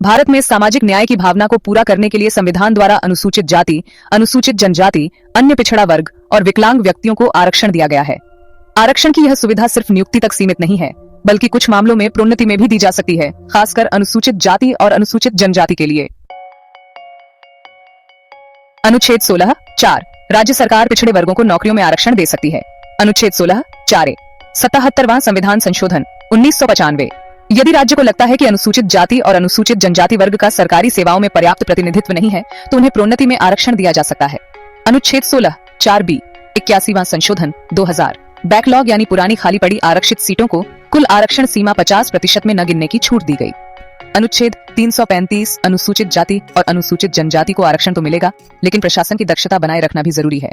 भारत में सामाजिक न्याय की भावना को पूरा करने के लिए संविधान द्वारा अनुसूचित जाति, अनुसूचित जनजाति, अन्य पिछड़ा वर्ग और विकलांग व्यक्तियों को आरक्षण दिया गया है। आरक्षण की यह सुविधा सिर्फ नियुक्ति तक सीमित नहीं है, बल्कि कुछ मामलों में प्रोन्नति में भी दी जा सकती है, खासकर अनुसूचित जाति और अनुसूचित जनजाति के लिए। अनुच्छेद 16(4) राज्य सरकार पिछड़े वर्गों को नौकरियों में आरक्षण दे सकती है। अनुच्छेद 16(4)(a) 77वां संविधान संशोधन 1995। यदि राज्य को लगता है कि अनुसूचित जाति और अनुसूचित जनजाति वर्ग का सरकारी सेवाओं में पर्याप्त प्रतिनिधित्व नहीं है, तो उन्हें प्रोन्नति में आरक्षण दिया जा सकता है। अनुच्छेद 16(4)(b) 81वां संशोधन 2000 बैकलॉग यानी पुरानी खाली पड़ी आरक्षित सीटों को कुल आरक्षण सीमा 50% में न गिनने की छूट दी गई। अनुच्छेद 335 अनुसूचित जाति और अनुसूचित जनजाति को आरक्षण तो मिलेगा, लेकिन प्रशासन की दक्षता बनाए रखना भी जरूरी है।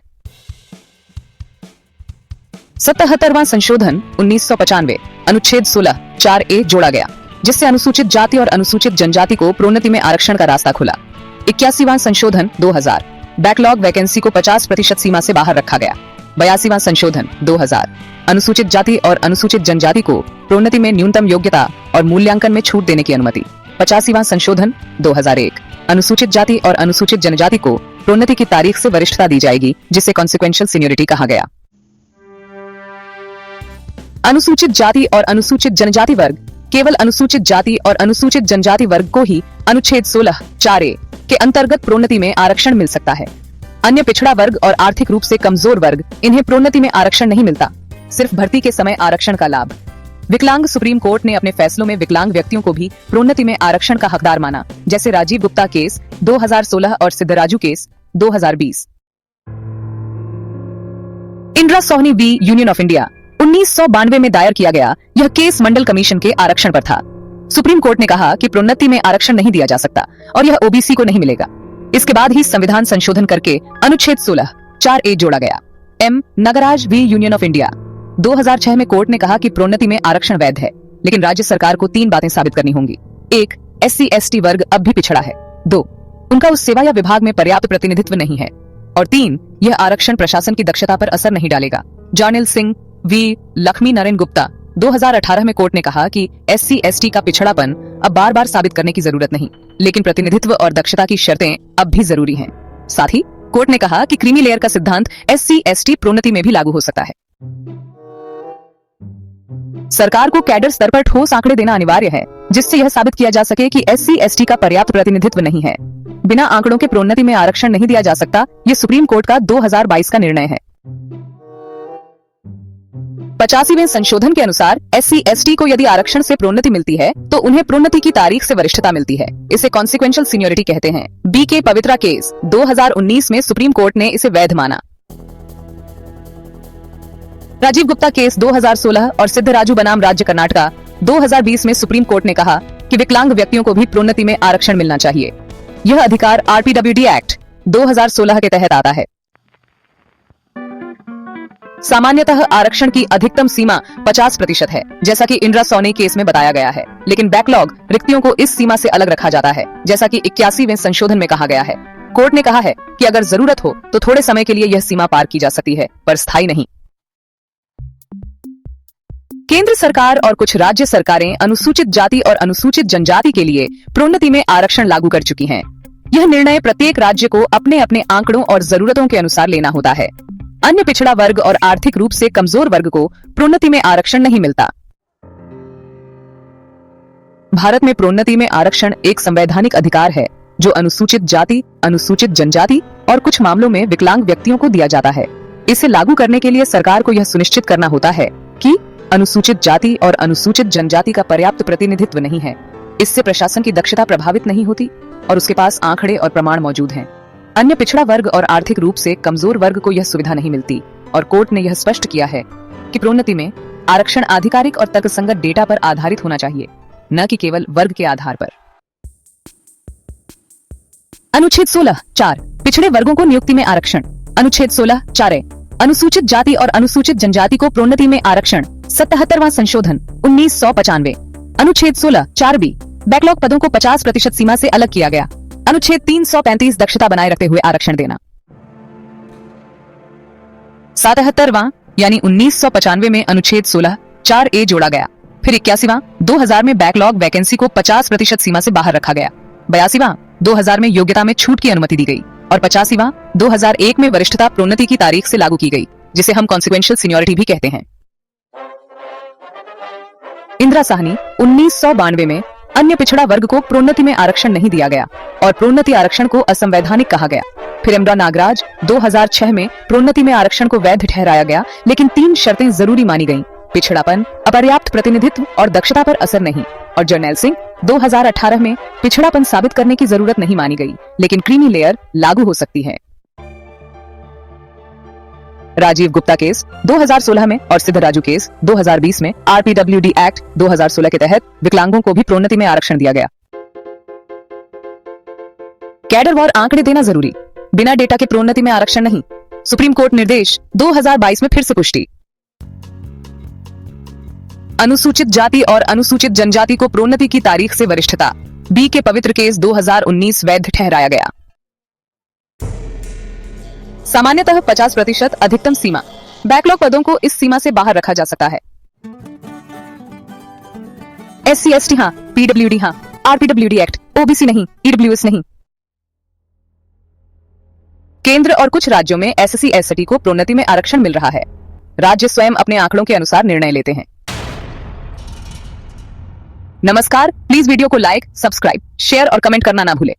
77वां संशोधन 1995 अनुच्छेद 16(4)(a) जोड़ा गया, जिससे अनुसूचित जाति और अनुसूचित जनजाति को प्रोन्नति में आरक्षण का रास्ता खुला। 81वां संशोधन 2000 बैकलॉग वैकेंसी को 50% सीमा से बाहर रखा गया। 82वां संशोधन 2000 अनुसूचित जाति और अनुसूचित जनजाति को प्रोन्नति में न्यूनतम योग्यता और मूल्यांकन में छूट देने की अनुमति। 85वां संशोधन 2001 अनुसूचित जाति और अनुसूचित जनजाति को प्रोन्नति की तारीख से वरिष्ठता दी जाएगी, जिसे कॉन्सिक्वेंशियल सीनियरिटी कहा गया। अनुसूचित जाति और अनुसूचित जनजाति वर्ग केवल अनुसूचित जाति और अनुसूचित जनजाति वर्ग को ही अनुच्छेद 16(4)(a) के अंतर्गत प्रोन्नति में आरक्षण मिल सकता है। अन्य पिछड़ा वर्ग और आर्थिक रूप से कमजोर वर्ग इन्हें प्रोन्नति में आरक्षण नहीं मिलता, सिर्फ भर्ती के समय आरक्षण का लाभ। विकलांग सुप्रीम कोर्ट ने अपने फैसलों में विकलांग व्यक्तियों को भी प्रोन्नति में आरक्षण का हकदार माना, जैसे राजीव गुप्ता केस 2016 और Siddaraju case 2020। Indira Sawhney v Union of India 1992 में दायर किया गया यह केस मंडल कमीशन के आरक्षण पर था। सुप्रीम कोर्ट ने कहा कि प्रोन्नति में आरक्षण नहीं दिया जा सकता और यह ओबीसी को नहीं मिलेगा। इसके बाद ही संविधान संशोधन करके अनुच्छेद 16(4)(a) जोड़ा गया। M Nagaraj v Union of India 2006 में कोर्ट ने कहा कि प्रोन्नति में आरक्षण वैध है, लेकिन राज्य सरकार को 3 बातें साबित करनी होंगी। 1. SC/ST वर्ग अब भी पिछड़ा है। 2. उनका उस सेवा या विभाग में पर्याप्त प्रतिनिधित्व नहीं है। और 3. यह आरक्षण प्रशासन की दक्षता पर असर नहीं डालेगा। जॉर्नेल सिंह वी लक्ष्मी नारायण गुप्ता 2018 में कोर्ट ने कहा कि SC/ST का पिछड़ापन अब बार बार साबित करने की जरूरत नहीं, लेकिन प्रतिनिधित्व और दक्षता की शर्तें अब भी जरूरी हैं। साथ ही कोर्ट ने कहा कि क्रीमी लेयर का सिद्धांत SC/ST प्रोन्नति में भी लागू हो सकता है। सरकार को कैडर स्तर पर ठोस आंकड़े देना अनिवार्य है, जिससे यह साबित किया जा सके कि SC/ST का पर्याप्त प्रतिनिधित्व नहीं है। बिना आंकड़ों के प्रोन्नति में आरक्षण नहीं दिया जा सकता, ये सुप्रीम कोर्ट का 2022 का निर्णय है। 85वें संशोधन के अनुसार SC/ST को यदि आरक्षण से प्रोन्नति मिलती है तो उन्हें प्रोन्नति की तारीख से वरिष्ठता मिलती है। इसे कॉन्सिक्वेंशियल सीनियरिटी कहते हैं। BK पवित्रा केस 2019 में सुप्रीम कोर्ट ने इसे वैध माना। राजीव गुप्ता केस 2016 और सिद्धराजू बनाम राज्य कर्नाटका 2020 में सुप्रीम कोर्ट ने कहा कि विकलांग व्यक्तियों को भी प्रोन्नति में आरक्षण मिलना चाहिए। यह अधिकार RPWD एक्ट 2016 के तहत आता है। सामान्यतः आरक्षण की अधिकतम सीमा 50% है, जैसा कि इंदिरा सोनी केस में बताया गया है, लेकिन बैकलॉग रिक्तियों को इस सीमा से अलग रखा जाता है, जैसा कि 81वें संशोधन में कहा गया है। कोर्ट ने कहा है कि अगर जरूरत हो तो थोड़े समय के लिए यह सीमा पार की जा सकती है, पर स्थायी नहीं। केंद्र सरकार और कुछ राज्य सरकारें अनुसूचित जाति और अनुसूचित जनजाति के लिए प्रोन्नति में आरक्षण लागू कर चुकी हैं। यह निर्णय प्रत्येक राज्य को अपने अपने आंकड़ों और जरूरतों के अनुसार लेना होता है। अन्य पिछड़ा वर्ग और आर्थिक रूप से कमजोर वर्ग को प्रोन्नति में आरक्षण नहीं मिलता। भारत में प्रोन्नति में आरक्षण एक संवैधानिक अधिकार है, जो अनुसूचित जाति, अनुसूचित जनजाति और कुछ मामलों में विकलांग व्यक्तियों को दिया जाता है। इसे लागू करने के लिए सरकार को यह सुनिश्चित करना होता है कि अनुसूचित जाति और अनुसूचित जनजाति का पर्याप्त प्रतिनिधित्व नहीं है। इससे प्रशासन की दक्षता प्रभावित नहीं होती और उसके पास आंकड़े और प्रमाण मौजूद हैं। अन्य पिछड़ा वर्ग और आर्थिक रूप से कमजोर वर्ग को यह सुविधा नहीं मिलती और कोर्ट ने यह स्पष्ट किया है कि प्रोन्नति में आरक्षण आधिकारिक और तर्कसंगत डेटा पर आधारित होना चाहिए, न कि केवल वर्ग के आधार पर। अनुच्छेद 16(4) पिछड़े वर्गों को नियुक्ति में आरक्षण। अनुच्छेद 16(4)(a) अनुसूचित जाति और अनुसूचित जनजाति को प्रोन्नति में आरक्षण। 77वां संशोधन 1995। अनुच्छेद 16(4)(b) बैकलॉग पदों को 50% सीमा से अलग किया गया। अनुच्छेद 335 दक्षता बनाए रखते हुए आरक्षण देना। 77वां यानी 1995 में अनुच्छेद 16(4)(a) जोड़ा गया, फिर 81वां 2000 में बैकलॉग वैकेंसी को 50% सीमा से बाहर रखा गया। 82वां 2000 में योग्यता में छूट की अनुमति दी गई और 85वां 2001 में वरिष्ठता प्रोन्नति की तारीख से लागू की गई, जिसे हम कॉन्सिक्वेंशियल सीनियोरिटी भी कहते हैं। इंदिरा साहनी 1992 में अन्य पिछड़ा वर्ग को प्रोन्नति में आरक्षण नहीं दिया गया और प्रोन्नति आरक्षण को असंवैधानिक कहा गया। फिर इमरा नागराज 2006 में प्रोन्नति में आरक्षण को वैध ठहराया गया, लेकिन 3 शर्तें जरूरी मानी गईं: पिछड़ापन, अपर्याप्त प्रतिनिधित्व और दक्षता पर असर नहीं। और जर्नैल सिंह 2018 में पिछड़ापन साबित करने की जरूरत नहीं मानी गई, लेकिन क्रीमी लेयर लागू हो सकती है। राजीव गुप्ता केस 2016 में और सिद्धराजू केस 2020 में आरपीडब्ल्यूडी एक्ट 2016 के तहत विकलांगों को भी प्रोन्नति में आरक्षण दिया गया। कैडर वॉर आंकड़े देना जरूरी, बिना डेटा के प्रोन्नति में आरक्षण नहीं। सुप्रीम कोर्ट निर्देश 2022 में फिर से पुष्टि। अनुसूचित जाति और अनुसूचित जनजाति को प्रोन्नति की तारीख से वरिष्ठता, बी के पवित्र केस 2019 वैध ठहराया गया। सामान्यतः 50% अधिकतम सीमा, बैकलॉग पदों को इस सीमा से बाहर रखा जा सकता है। SC ST हां, PWD हां, RPWD एक्ट, OBC नहीं, EWS नहीं। केंद्र और कुछ राज्यों में SC ST को प्रोन्नति में आरक्षण मिल रहा है। राज्य स्वयं अपने आंकड़ों के अनुसार निर्णय लेते हैं। नमस्कार, प्लीज वीडियो को लाइक, सब्सक्राइब, शेयर और कमेंट करना ना भूलें।